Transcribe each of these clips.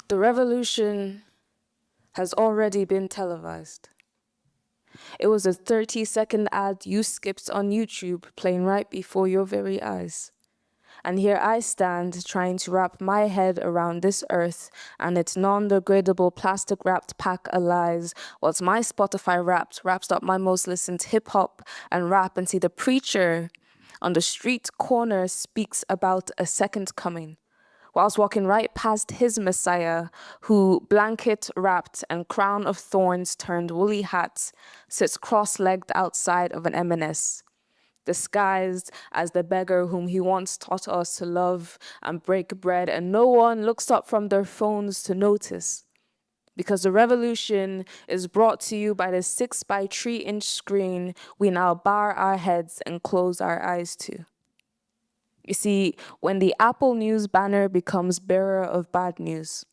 The revolution has already been televised. It was a 30-second ad you skipped on YouTube playing right before your very eyes. And here I stand trying to wrap my head around this earth and its non-degradable plastic-wrapped pack of lies, whilst my Spotify wraps up my most listened hip-hop and rap, and see the preacher on the street corner speaks about a second coming, whilst walking right past his Messiah, who, blanket-wrapped and crown of thorns turned woolly hat, sits cross-legged outside of an M&S, disguised as the beggar whom he once taught us to love and break bread, and no one looks up from their phones to notice. Because the revolution is brought to you by the 6x3-inch screen we now bar our heads and close our eyes to. You see, when the Apple News banner becomes bearer of bad news,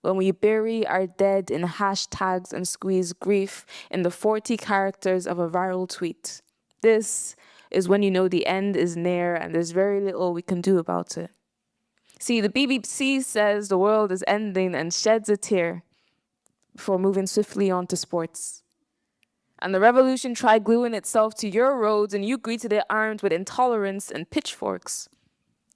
when we bury our dead in hashtags and squeeze grief in the 40 characters of a viral tweet, this is when you know the end is near and there's very little we can do about it. See, the BBC says the world is ending and sheds a tear before moving swiftly on to sports. And the revolution tried gluing itself to your roads, and you greeted it armed with intolerance and pitchforks.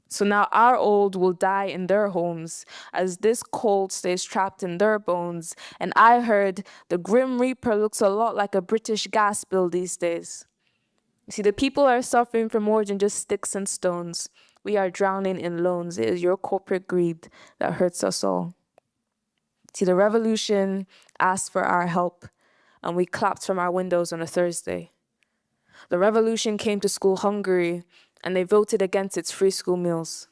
So now our old will die in their homes as this cold stays trapped in their bones. And I heard the Grim Reaper looks a lot like a British gas bill these days. See, the people are suffering from more than just sticks and stones. We are drowning in loans. It is your corporate greed that hurts us all. See, the revolution asked for our help, and we clapped from our windows on a Thursday. The revolution came to school hungry, and they voted against its free school meals.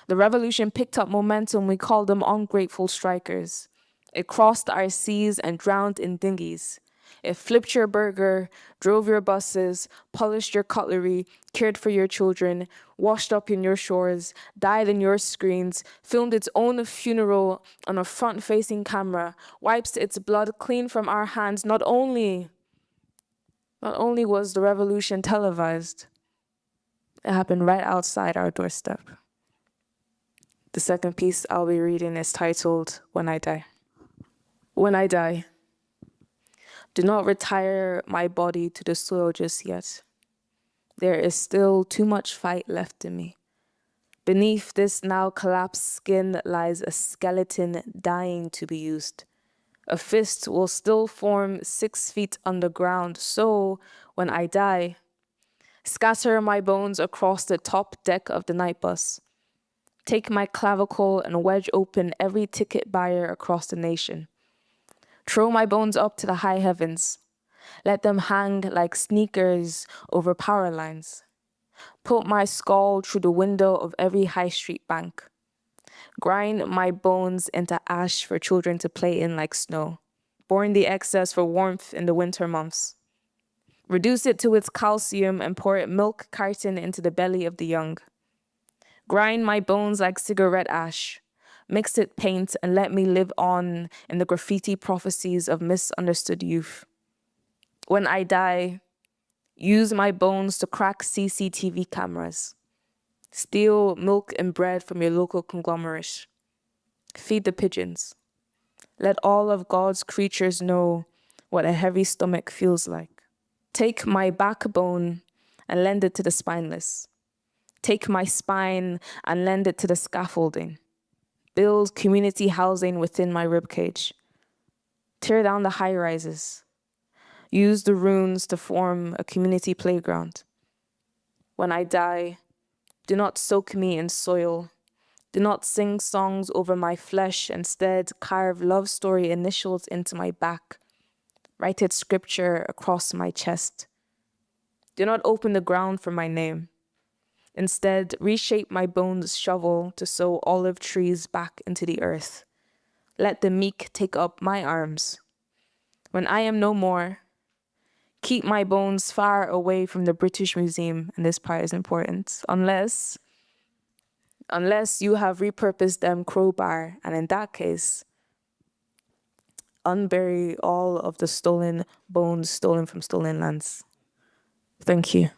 The revolution picked up momentum. We called them ungrateful strikers. It crossed our seas and drowned in dinghies. It flipped your burger, drove your buses, polished your cutlery, cared for your children, washed up in your shores, died in your screens, filmed its own funeral on a front-facing camera, wipes its blood clean from our hands. Not only was the revolution televised, it happened right outside our doorstep. The second piece I'll be reading is titled, When I Die. When I die, do not retire my body to the soil just yet. There is still too much fight left in me. Beneath this now collapsed skin lies a skeleton dying to be used. A fist will still form 6 feet underground, so when I die, scatter my bones across the top deck of the night bus. Take my clavicle and wedge open every ticket buyer across the nation. Throw my bones up to the high heavens. Let them hang like sneakers over power lines. Put my skull through the window of every high street bank. Grind my bones into ash for children to play in like snow. Burn the excess for warmth in the winter months. Reduce it to its calcium and pour it milk carton into the belly of the young. Grind my bones like cigarette ash. Mix it paint and let me live on in the graffiti prophecies of misunderstood youth. When I die, use my bones to crack CCTV cameras. Steal milk and bread from your local conglomerate. Feed the pigeons. Let all of God's creatures know what a heavy stomach feels like. Take my backbone and lend it to the spineless. Take my spine and lend it to the scaffolding. Build community housing within my ribcage. Tear down the high-rises. Use the ruins to form a community playground. When I die, do not soak me in soil. Do not sing songs over my flesh. Instead, carve love story initials into my back. Write it scripture across my chest. Do not open the ground for my name. Instead, reshape my bones shovel to sow olive trees back into the earth. Let the meek take up my arms. When I am no more, keep my bones far away from the British Museum, and this part is important, unless you have repurposed them crowbar, and in that case, unbury all of the stolen bones stolen from stolen lands. Thank you.